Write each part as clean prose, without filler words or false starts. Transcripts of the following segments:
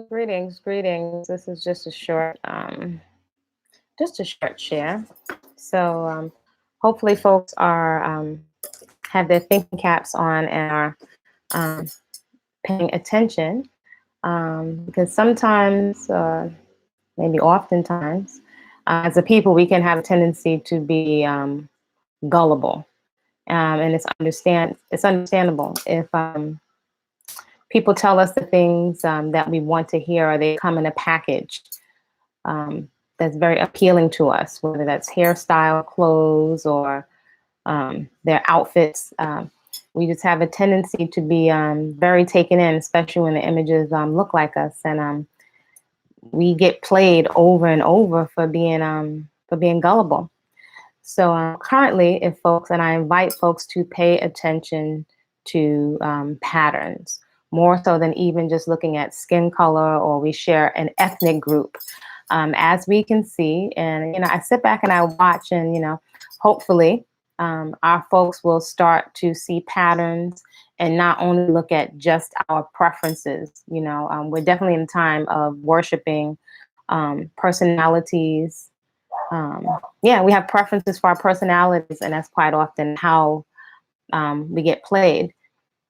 Greetings, greetings. This is just a short share. So hopefully folks are have their thinking caps on and are um, paying attention because sometimes, maybe oftentimes, as a people, we can have a tendency to be gullible, and it's understandable if people tell us the things that we want to hear, or they come in a package um, that's very appealing to us, whether that's hairstyle, clothes, or their outfits. We just have a tendency to be very taken in, especially when the images look like us, and we get played over and over for being gullible. So currently, if folks, and I invite folks to pay attention to patterns, more so than even just looking at skin color, or we share an ethnic group. As we can see, and I sit back and I watch, and hopefully our folks will start to see patterns and not only look at just our preferences. We're definitely in a time of worshiping personalities. Yeah, we have preferences for our personalities, and that's quite often how we get played.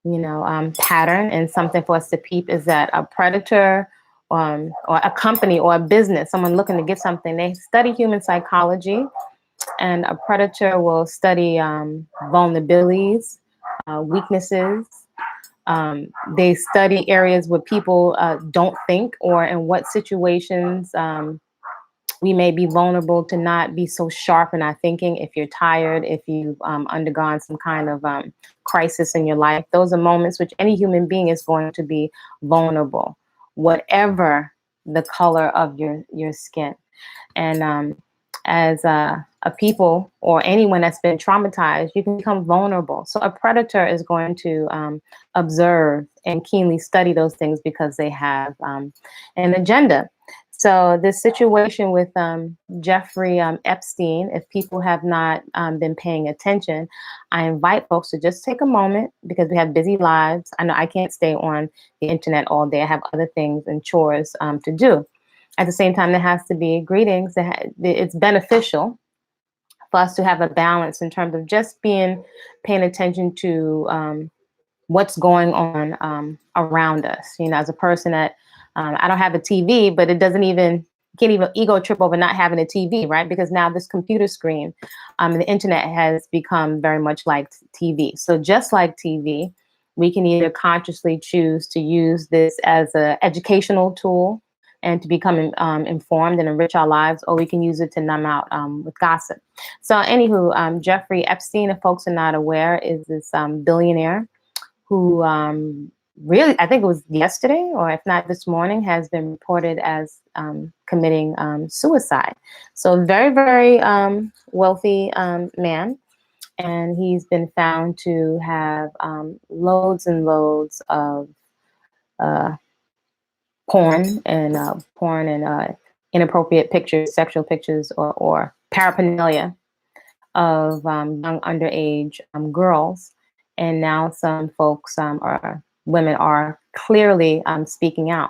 Pattern, and something for us to peep is that a predator or a company or a business, someone looking to get something, they study human psychology, and a predator will study vulnerabilities, weaknesses. They study areas where people don't think, or in what situations we may be vulnerable to not be so sharp in our thinking. If you're tired, if you've undergone some kind of crisis in your life, those are moments which any human being is going to be vulnerable, whatever the color of your skin. And as a people, or anyone that's been traumatized, you can become vulnerable. So a predator is going to observe and keenly study those things because they have an agenda. So this situation with Jeffrey Epstein, if people have not been paying attention, I invite folks to just take a moment, because we have busy lives. I know I can't stay on the internet all day. I have other things and chores to do. At the same time, there has to be greetings. It's beneficial for us to have a balance in terms of just paying attention to what's going on around us. As a person that I don't have a TV, but it doesn't even can't even ego trip over not having a TV, right? Because now this computer screen, the internet has become very much like TV. So just like TV, we can either consciously choose to use this as an educational tool and to become informed and enrich our lives, or we can use it to numb out with gossip. So anywho, Jeffrey Epstein, if folks are not aware, is this billionaire who really, I think it was yesterday, or if not this morning, has been reported as committing suicide. So very, very wealthy man. And he's been found to have loads and loads of uh, porn and inappropriate pictures, sexual pictures, or paraphernalia of young underage girls. And now some folks women are clearly speaking out.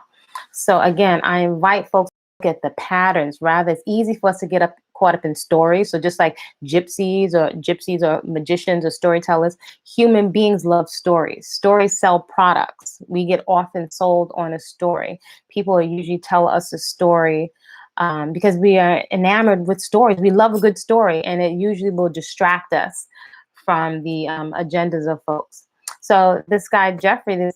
So again, I invite folks to look at the patterns. Rather, it's easy for us to get caught up in stories. So just like gypsies or magicians or storytellers, human beings love stories. Stories sell products. We get often sold on a story. People usually tell us a story because we are enamored with stories. We love a good story, and it usually will distract us from the agendas of folks. So this guy, Jeffrey, this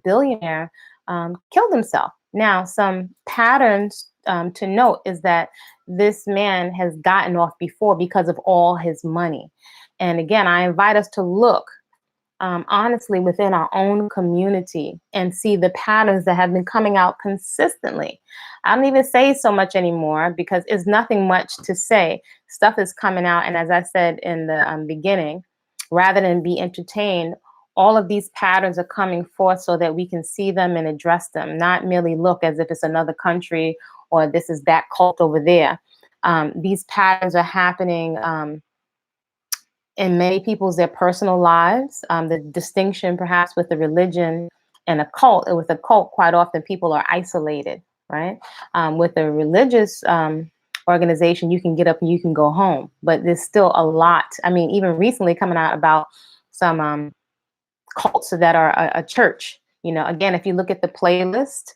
billionaire, killed himself. Now, some patterns to note is that this man has gotten off before because of all his money. And again, I invite us to look honestly within our own community and see the patterns that have been coming out consistently. I don't even say so much anymore because it's nothing much to say. Stuff is coming out. And as I said in the beginning, rather than be entertained, all of these patterns are coming forth so that we can see them and address them, not merely look as if it's another country or this is that cult over there. These patterns are happening in many people's their personal lives. The distinction perhaps with the religion and a cult, with a cult, quite often people are isolated, right? With a religious organization, you can get up and you can go home, but there's still a lot. I mean, even recently coming out about some cults that are a church. You know, again, if you look at the playlist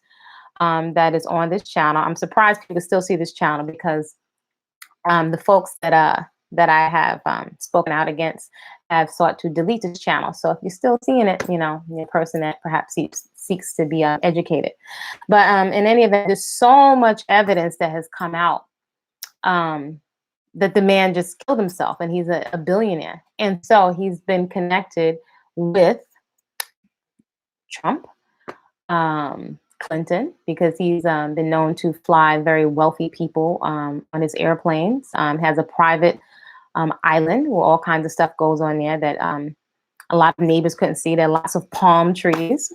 that is on this channel, I'm surprised people still see this channel because the folks that I have spoken out against have sought to delete this channel. So if you're still seeing it, you know, you're a person that perhaps seeks to be educated. But in any event, there's so much evidence that has come out that the man just killed himself, and he's a billionaire. And so he's been connected with Trump, Clinton, because he's been known to fly very wealthy people on his airplanes, has a private island where all kinds of stuff goes on there that a lot of neighbors couldn't see. There are lots of palm trees.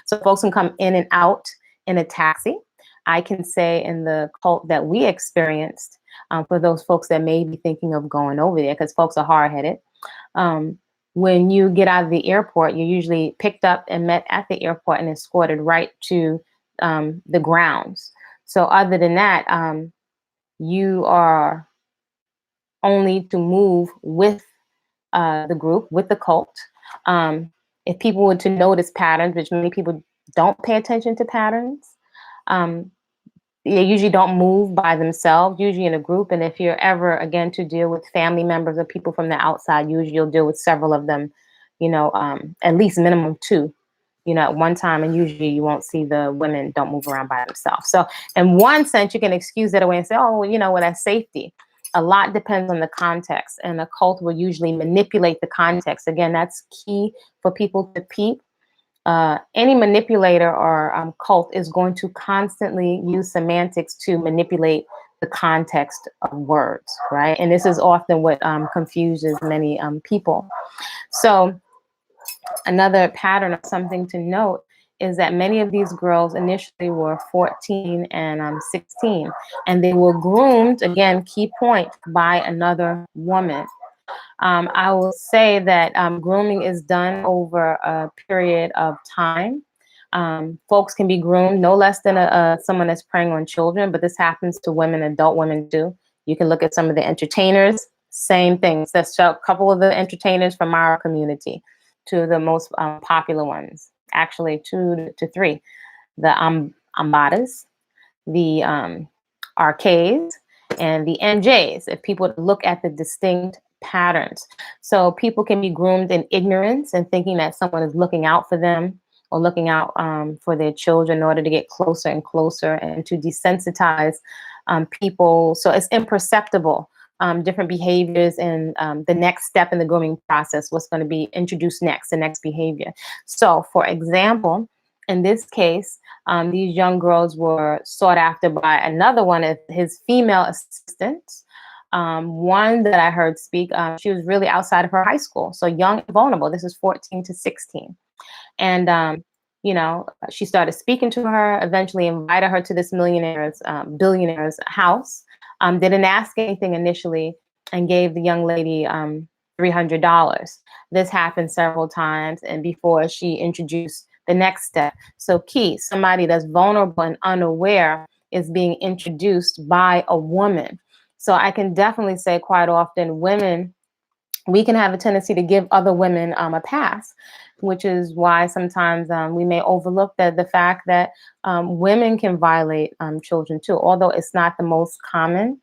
So folks can come in and out in a taxi. I can say in the cult that we experienced, for those folks that may be thinking of going over there, because folks are hard-headed, when you get out of the airport, you're usually picked up and met at the airport and escorted right to the grounds. So other than that, you are only to move with the group, with the cult. If people were to notice patterns, which many people don't pay attention to patterns, they usually don't move by themselves, usually in a group. And if you're ever, again, to deal with family members or people from the outside, usually you'll deal with several of them, you know, at least minimum two, you know, at one time. And usually you won't see the women don't move around by themselves. So in one sense, you can excuse that away and say, oh, well, you know, well, that's safety. A lot depends on the context, and a cult will usually manipulate the context. Again, that's key for people to peep. Any manipulator or cult is going to constantly use semantics to manipulate the context of words, right? And this is often what confuses many people. So another pattern of something to note is that many of these girls initially were 14 and 16, and they were groomed, again, key point, by another woman. I will say that grooming is done over a period of time. Folks can be groomed no less than someone that's preying on children, but this happens to women, adult women too. You can look at some of the entertainers, same things. That's a couple of the entertainers from our community to the most popular ones, actually 2 to 3. The Ambadas, the RKs, and the MJs, if people look at the distinct patterns. So people can be groomed in ignorance and thinking that someone is looking out for them or looking out for their children in order to get closer and closer and to desensitize people. So it's imperceptible, different behaviors and the next step in the grooming process, what's going to be introduced next, the next behavior. So for example, in this case, these young girls were sought after by another one of his female assistants. One that I heard speak, she was really outside of her high school, so young and vulnerable. This is 14 to 16. And, you know, she started speaking to her, eventually invited her to this billionaire's house, didn't ask anything initially, and gave the young lady $300. This happened several times, and before she introduced the next step. So key, somebody that's vulnerable and unaware is being introduced by a woman. So I can definitely say quite often women, we can have a tendency to give other women a pass, which is why sometimes we may overlook the fact that women can violate children too, although it's not the most common.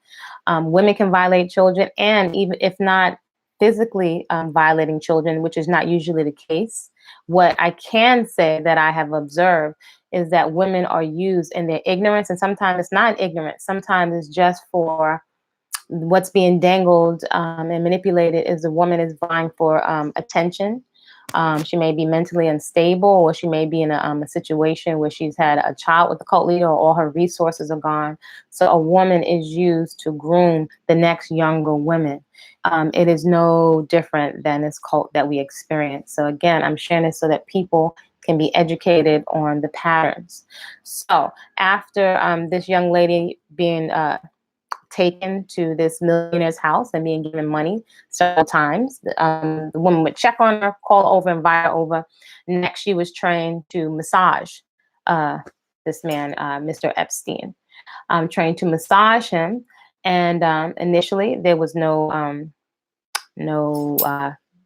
Women can violate children, and even if not physically violating children, which is not usually the case, what I can say that I have observed is that women are used in their ignorance, and sometimes it's not ignorance, sometimes it's just for what's being dangled and manipulated is the woman is vying for attention. She may be mentally unstable, or she may be in a situation where she's had a child with a cult leader, or all her resources are gone. So a woman is used to groom the next younger women. It is no different than this cult that we experience. So again, I'm sharing this so that people can be educated on the patterns. So after this young lady being taken to this millionaire's house and being given money several times. The woman would check on her, call over, invite her over. Next, she was trained to massage this man, Mr. Epstein, trained to massage him. And initially, there was no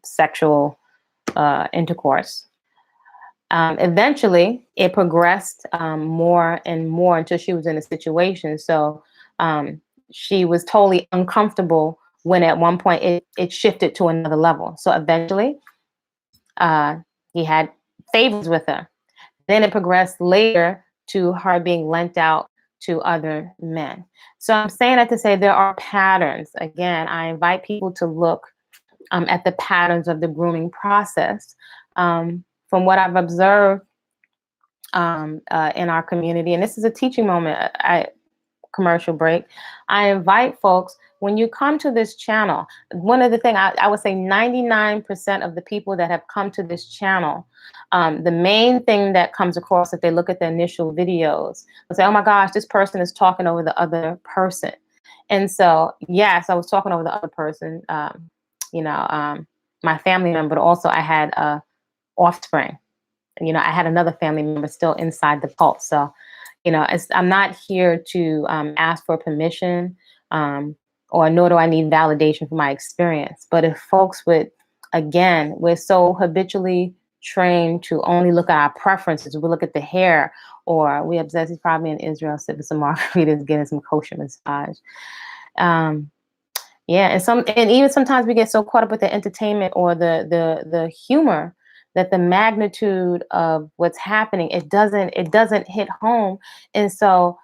sexual intercourse. Eventually, it progressed more and more until she was in a situation. So she was totally uncomfortable when at one point it shifted to another level. So eventually, he had favors with her. Then it progressed later to her being lent out to other men. So I'm saying that to say there are patterns. Again, I invite people to look at the patterns of the grooming process. From what I've observed in our community, and this is a teaching moment, commercial break, I invite folks, when you come to this channel, one of the things I would say 99% of the people that have come to this channel, the main thing that comes across if they look at the initial videos, they'll say, oh my gosh, this person is talking over the other person. And so, yes, I was talking over the other person, my family member, but also I had offspring. I had another family member still inside the cult. So, I'm not here to ask for permission, or nor do I need validation for my experience. But if folks would, again, we're so habitually trained to only look at our preferences. We look at the hair, or we obsess. He's probably in Israel sipping some margaritas, getting some kosher massage. Yeah, and even sometimes we get so caught up with the entertainment or the humor that the magnitude of what's happening, it doesn't hit home. And so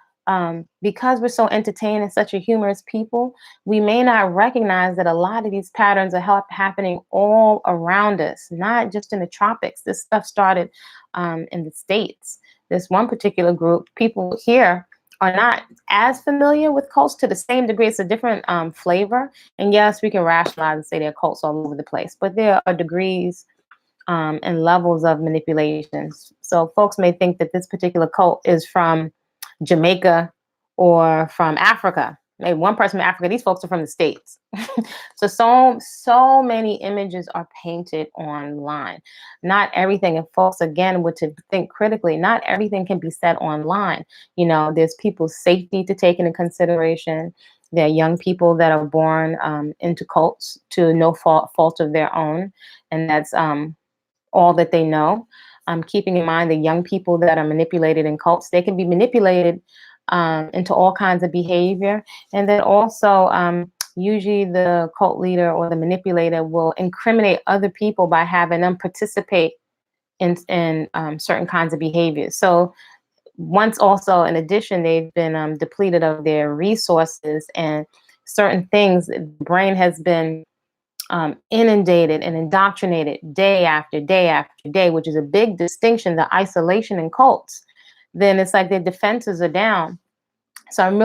because we're so entertained and such a humorous people, we may not recognize that a lot of these patterns are happening all around us, not just in the tropics. This stuff started in the States. This one particular group, people here are not as familiar with cults to the same degree. It's a different flavor. And yes, we can rationalize and say there are cults all over the place, but there are degrees and levels of manipulations. So folks may think that this particular cult is from Jamaica or from Africa. Maybe one person from Africa. These folks are from the States. So many images are painted online. Not everything, and folks again were to think critically, not everything can be said online. There's people's safety to take into consideration. There are young people that are born into cults to no fault of their own, and that's all that they know. Keeping in mind the young people that are manipulated in cults, they can be manipulated into all kinds of behavior. And then also, usually the cult leader or the manipulator will incriminate other people by having them participate in certain kinds of behaviors. So once also, in addition, they've been depleted of their resources and certain things, the brain has been inundated and indoctrinated day after day after day, which is a big distinction, the isolation in cults, then it's like their defenses are down. So I'm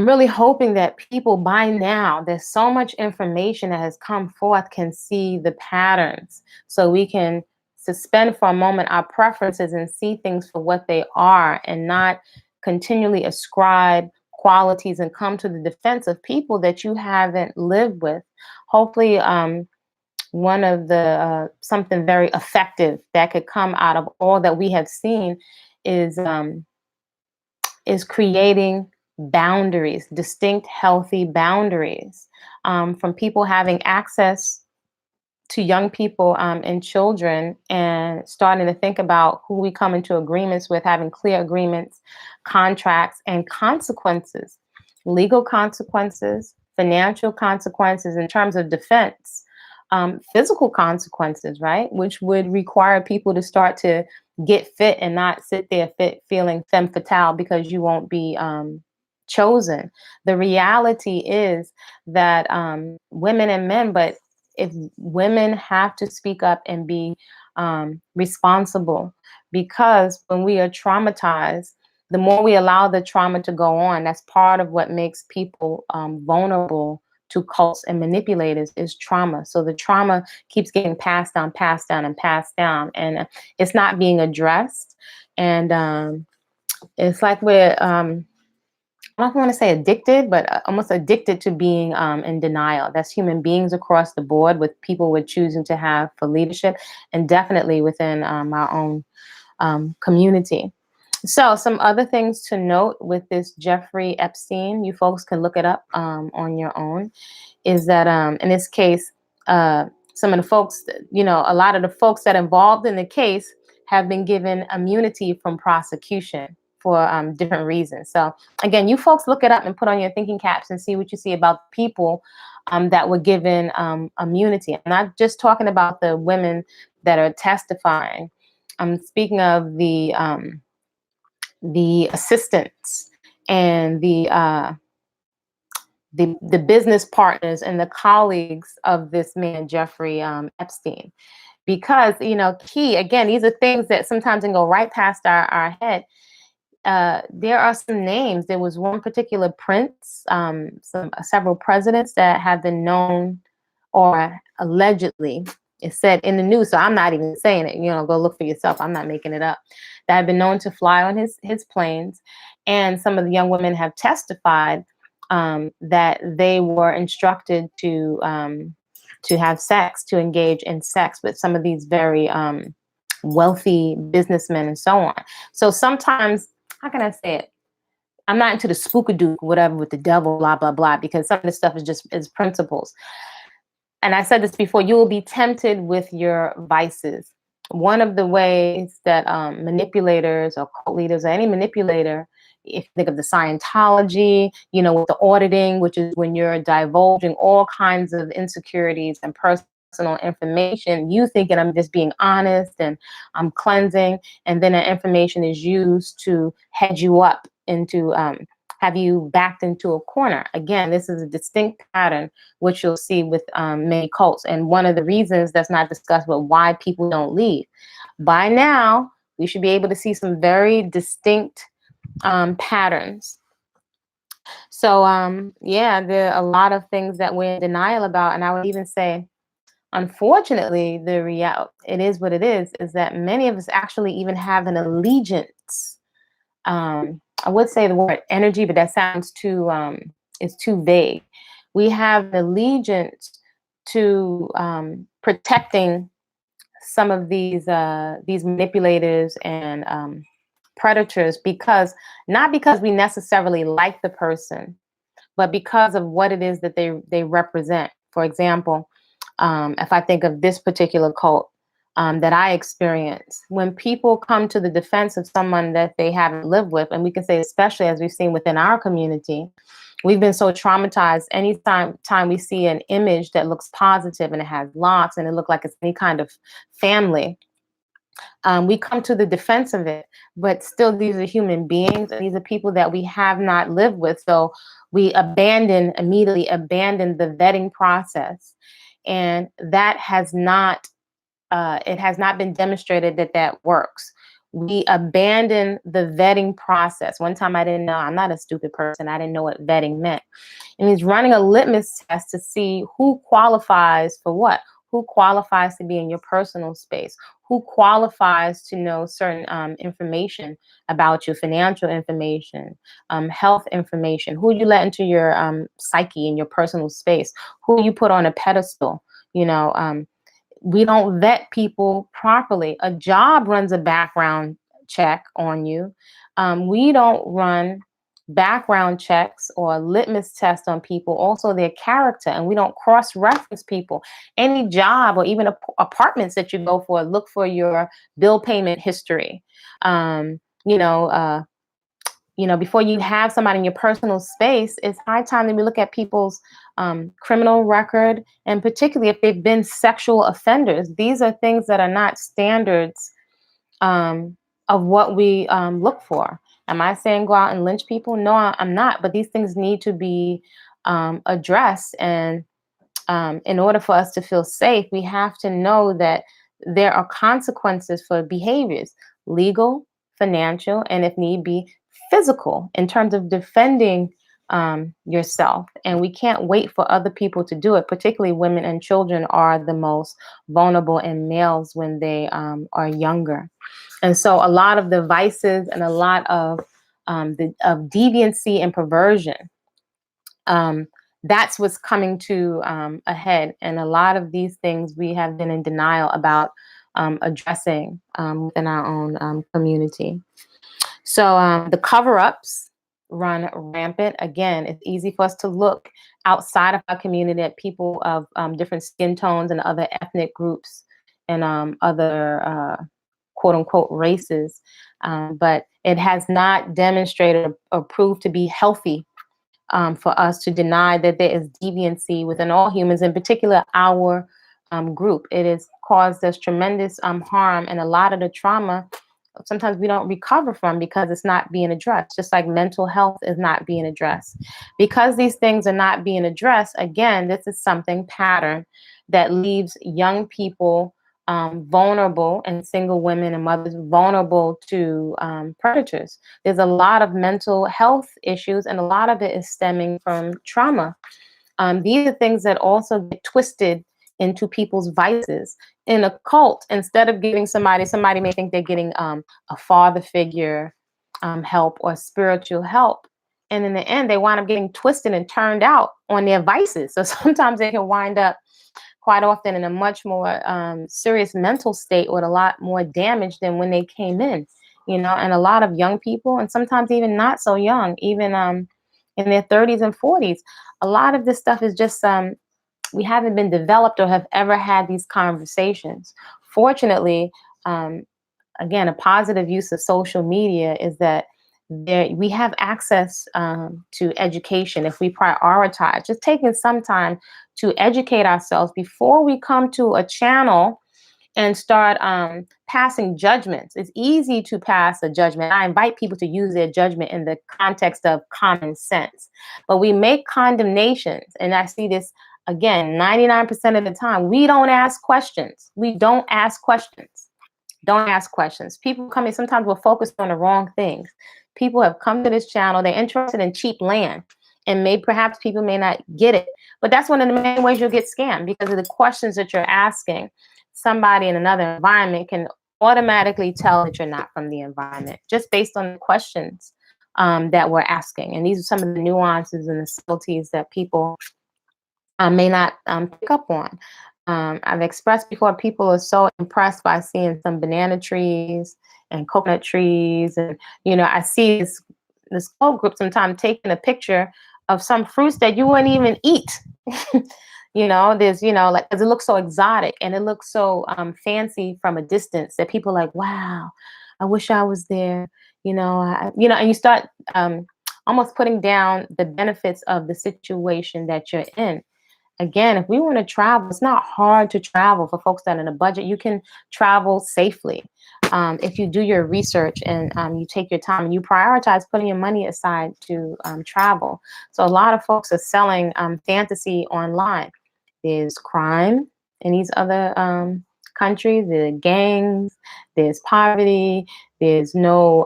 really hoping that people by now, there's so much information that has come forth, can see the patterns, so we can suspend for a moment our preferences and see things for what they are, and not continually ascribe qualities and come to the defense of people that you haven't lived with. Hopefully, one of the something very effective that could come out of all that we have seen is creating boundaries, distinct, healthy boundaries, from people having access to young people and children, and starting to think about who we come into agreements with, having clear agreements, contracts, and consequences, legal consequences, financial consequences in terms of defense, physical consequences, right? Which would require people to start to get fit and not sit there feeling femme fatale because you won't be chosen. The reality is that women and men, but if women have to speak up and be responsible, because when we are traumatized, the more we allow the trauma to go on, that's part of what makes people vulnerable to cults and manipulators, is trauma. So the trauma keeps getting passed down, and it's not being addressed. And it's like we're I don't want to say addicted, but almost addicted to being in denial. That's human beings across the board, with people we're choosing to have for leadership, and definitely within our own community. So, some other things to note with this Jeffrey Epstein, you folks can look it up on your own, is that in this case, some of the folks, a lot of the folks that are involved in the case have been given immunity from prosecution for different reasons. So, again, you folks look it up and put on your thinking caps and see what you see about people that were given immunity. I'm not just talking about the women that are testifying. I'm speaking of the assistants and the business partners and the colleagues of this man Jeffrey Epstein, because key again, these are things that sometimes can go right past our head. There are some names. There was one particular prince, several presidents that have been known, or allegedly, it's said in the news, so I'm not even saying it. Go look for yourself. I'm not making it up. That have been known to fly on his planes, and some of the young women have testified that they were instructed to have sex, to engage in sex with some of these very wealthy businessmen and so on. So sometimes, how can I say it? I'm not into the spookadook, whatever, with the devil, blah, blah, blah, because some of this stuff is principles. And I said this before, you will be tempted with your vices. One of the ways that manipulators or cult leaders or any manipulator, if you think of the Scientology, with the auditing, which is when you're divulging all kinds of insecurities and personal information, you thinking I'm just being honest and I'm cleansing, and then that information is used to head you up into have you backed into a corner. Again, this is a distinct pattern which you'll see with many cults, and one of the reasons that's not discussed, but why people don't leave. By now, we should be able to see some very distinct patterns. So yeah, there are a lot of things that we're in denial about, and I would even say, unfortunately, the reality, it is what it is that many of us actually even have an allegiance. I would say the word energy, but that sounds too is too vague. We have an allegiance to protecting some of these manipulators and predators, because not because we necessarily like the person, but because of what it is that they represent. For example, if I think of this particular cult that I experience, when people come to the defense of someone that they haven't lived with, and we can say, especially as we've seen within our community, we've been so traumatized. Anytime we see an image that looks positive and it has locks and it looks like it's any kind of family, we come to the defense of it. But still, these are human beings, and these are people that we have not lived with. So we immediately abandon the vetting process, and that has not it has not been demonstrated that works. We abandon the vetting process. One time I didn't know, I'm not a stupid person, I didn't know what vetting meant. It means running a litmus test to see who qualifies for what, who qualifies to be in your personal space, who qualifies to know certain information about you, financial information, health information, who you let into your psyche and your personal space, who you put on a pedestal. We don't vet people properly. A job runs a background check on you. We don't run background checks or litmus tests on people, also their character, and we don't cross-reference people. Any job or even apartments that you go for, look for your bill payment history. Um, you know, uh, before you have somebody in your personal space, it's high time that we look at people's criminal record, and particularly if they've been sexual offenders. These are things that are not standards of what we look for. Am I saying go out and lynch people? No, I'm not. But these things need to be addressed. And in order for us to feel safe, we have to know that there are consequences for behaviors, legal, financial, and if need be, physical, in terms of defending yourself. And we can't wait for other people to do it. Particularly women and children are the most vulnerable, and males when they are younger. And so a lot of the vices and a lot of of deviancy and perversion. Um, that's what's coming to a head. And a lot of these things we have been in denial about addressing within our own community. So the cover ups run rampant. Again, it's easy for us to look outside of our community at people of different skin tones and other ethnic groups and other quote unquote races. But it has not demonstrated or proved to be healthy for us to deny that there is deviancy within all humans, in particular our group. It has caused us tremendous harm, and a lot of the trauma sometimes we don't recover from because it's not being addressed, just like mental health is not being addressed. Because these things are not being addressed, again, this is something pattern that leaves young people vulnerable, and single women and mothers vulnerable to predators. There's a lot of mental health issues, and a lot of it is stemming from trauma. These are things that also get twisted into people's vices. In a cult, instead of giving somebody may think they're getting a father figure help or spiritual help. And in the end, they wind up getting twisted and turned out on their vices. So sometimes they can wind up quite often in a much more serious mental state with a lot more damage than when they came in, and a lot of young people, and sometimes even not so young, even in their 30s and 40s, a lot of this stuff is just we haven't been developed or have ever had these conversations. Fortunately, again, a positive use of social media is that we have access to education if we prioritize just taking some time to educate ourselves before we come to a channel and start passing judgments. It's easy to pass a judgment. I invite people to use their judgment in the context of common sense. But we make condemnations, and I see this again 99% of the time. We don't ask questions. We don't ask questions. Don't ask questions. People come in, sometimes we're focused on the wrong things. People have come to this channel, they're interested in cheap land. And perhaps people may not get it. But that's one of the main ways you'll get scammed, because of the questions that you're asking. Somebody in another environment can automatically tell that you're not from the environment just based on the questions that we're asking. And these are some of the nuances and the subtleties that people may not pick up on. I've expressed before, people are so impressed by seeing some banana trees and coconut trees. And, I see this whole group sometimes taking a picture of some fruits that you wouldn't even eat. There's, like, because it looks so exotic and it looks so fancy from a distance that people are like, wow, I wish I was there. And you start almost putting down the benefits of the situation that you're in. Again, if we want to travel, it's not hard to travel for folks that are in a budget. You can travel safely if you do your research and you take your time and you prioritize putting your money aside to travel. So a lot of folks are selling fantasy online. There's crime in these other countries. There's gangs. There's poverty. There's no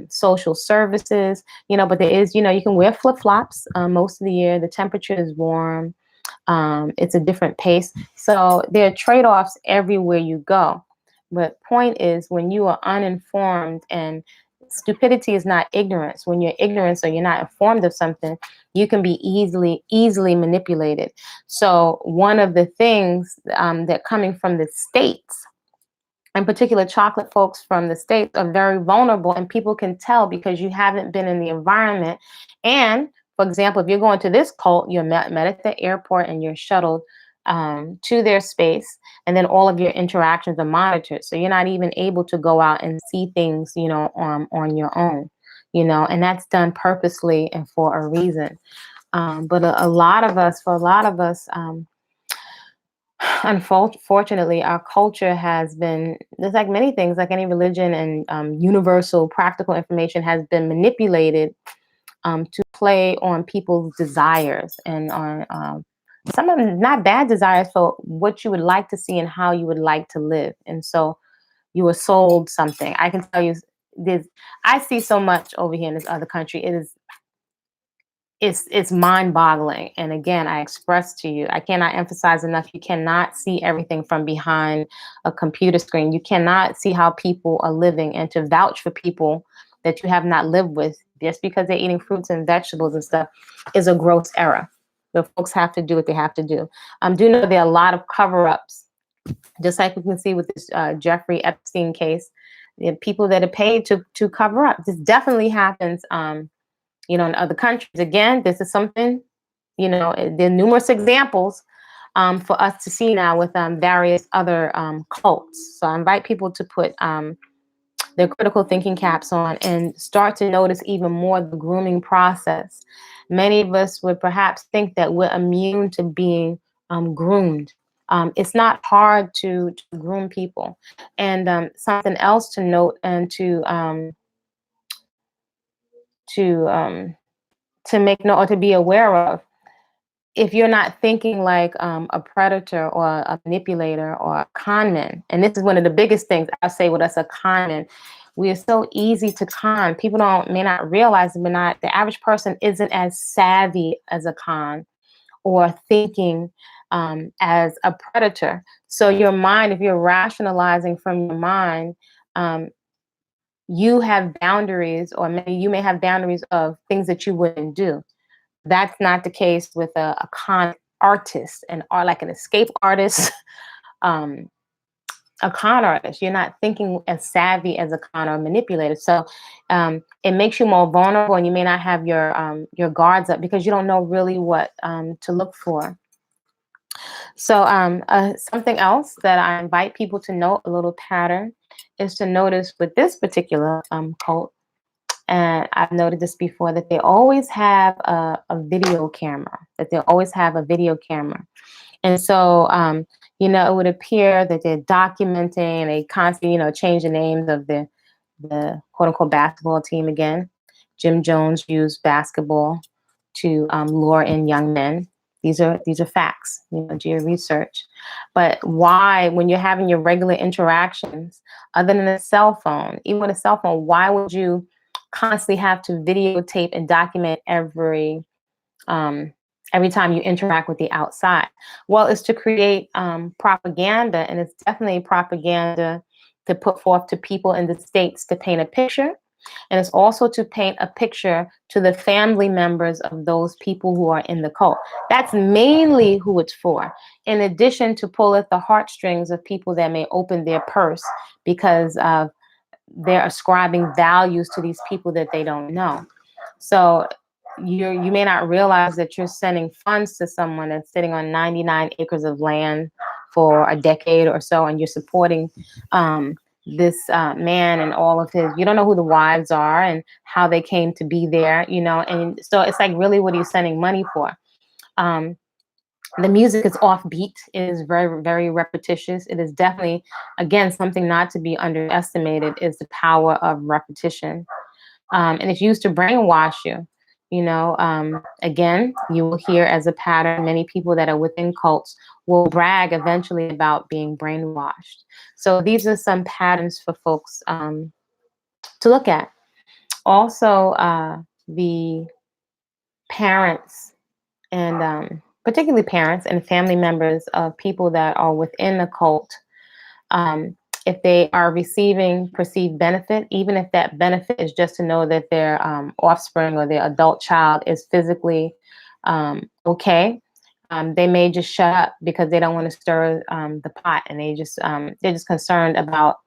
social services. But there is. You can wear flip flops most of the year. The temperature is warm. It's a different pace. So there are trade-offs everywhere you go. But point is, when you are uninformed, and stupidity is not ignorance. When you're ignorant, so you're not informed of something, you can be easily manipulated. So one of the things that coming from the States, in particular chocolate folks from the States, are very vulnerable, and people can tell because you haven't been in the environment. And for example, if you're going to this cult, you're met at the airport and you're shuttled to their space, and then all of your interactions are monitored. So you're not even able to go out and see things, on your own, and that's done purposely and for a reason. But a lot of us, unfortunately, our culture has been, just like many things, like any religion and universal practical information, has been manipulated to play on people's desires and on some of them not bad desires for what you would like to see and how you would like to live. And so you were sold something. I can tell you, I see so much over here in this other country. It's mind-boggling. And again, I express to you, I cannot emphasize enough, you cannot see everything from behind a computer screen. You cannot see how people are living, and to vouch for people that you have not lived with, just because they're eating fruits and vegetables and stuff is a gross error. The folks have to do what they have to do. Do know there are a lot of cover-ups, just like we can see with this Jeffrey Epstein case. The people that are paid to cover up. This definitely happens, in other countries. Again, this is something, there are numerous examples for us to see now with various other cults. So I invite people to put their critical thinking caps on and start to notice even more the grooming process. Many of us would perhaps think that we're immune to being groomed. It's not hard to groom people. And something else to note and to make note or to be aware of, if you're not thinking like a predator or a manipulator or a con man, and this is one of the biggest things I say with us, a con man, we are so easy to con. People may not realize it, the average person isn't as savvy as a con or thinking as a predator. So your mind, if you're rationalizing from your mind, you have boundaries, or maybe you may have boundaries of things that you wouldn't do. That's not the case with a con artist or like an escape artist, a con artist. You're not thinking as savvy as a con or manipulator. So it makes you more vulnerable, and you may not have your guards up because you don't know really what to look for. So something else that I invite people to note, a little pattern, is to notice with this particular cult. And I've noted this before, that they always have a video camera, And so, it would appear that they're documenting, they constantly, change the names of the quote unquote basketball team again. Jim Jones used basketball to lure in young men. These are facts, do your research. But why, when you're having your regular interactions, other than a cell phone, even with a cell phone, why would you constantly have to videotape and document every time you interact with the outside? Well, it's to create propaganda, and it's definitely propaganda to put forth to people in the States to paint a picture. And it's also to paint a picture to the family members of those people who are in the cult. That's mainly who it's for, in addition to pull at the heartstrings of people that may open their purse because of they're ascribing values to these people that they don't know. So you may not realize that you're sending funds to someone that's sitting on 99 acres of land for a decade or so, and you're supporting this man and all of his. You don't know who the wives are and how they came to be there, and so it's like, really, what are you sending money for? The music is offbeat. It is very, very repetitious. It is definitely, again, something not to be underestimated, is the power of repetition. And it's used to brainwash you. Again, you will hear as a pattern, many people that are within cults will brag eventually about being brainwashed. So these are some patterns for folks to look at. Also, the parents and particularly parents and family members of people that are within the cult, if they are receiving perceived benefit, even if that benefit is just to know that their offspring or their adult child is physically okay, they may just shut up because they don't want to stir the pot, and they're just concerned about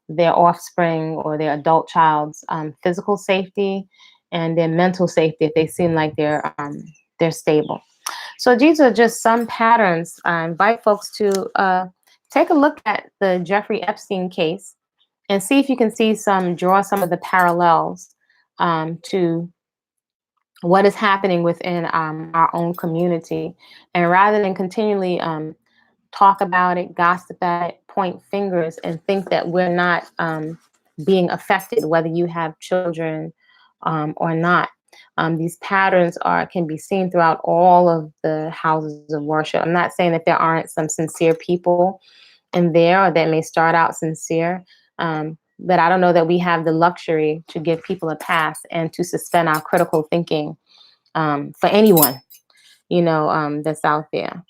their offspring or their adult child's physical safety and their mental safety if they seem like they're stable. So these are just some patterns. I invite folks to take a look at the Jeffrey Epstein case and see if you can draw some of the parallels to what is happening within our own community. And rather than continually talk about it, gossip at it, point fingers, and think that we're not being affected, whether you have children or not. These patterns can be seen throughout all of the houses of worship. I'm not saying that there aren't some sincere people in there, or that may start out sincere, but I don't know that we have the luxury to give people a pass and to suspend our critical thinking for anyone, that's out there.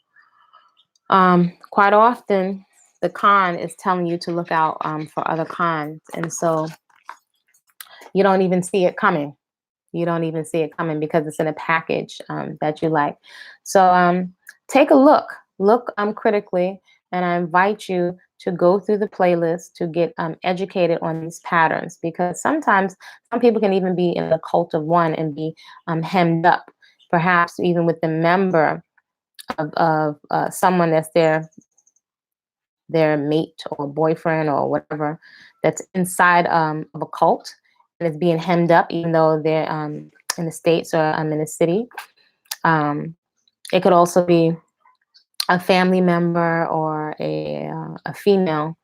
Quite often, the con is telling you to look out for other cons, and so you don't even see it coming. You don't even see it coming because it's in a package that you like. So take a look critically, and I invite you to go through the playlist to get educated on these patterns, because sometimes some people can even be in the cult of one and be hemmed up, perhaps even with the member of someone that's their mate or boyfriend or whatever, that's inside of a cult and is being hemmed up, even though they're in the States or in the city. It could also be a family member or a female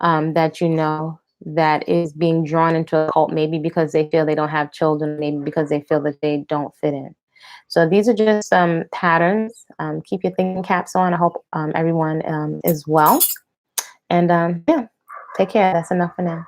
that you know that is being drawn into a cult, maybe because they feel they don't have children, maybe because they feel that they don't fit in. So these are just some patterns. Keep your thinking caps on. I hope everyone is well. And yeah, take care. That's enough for now.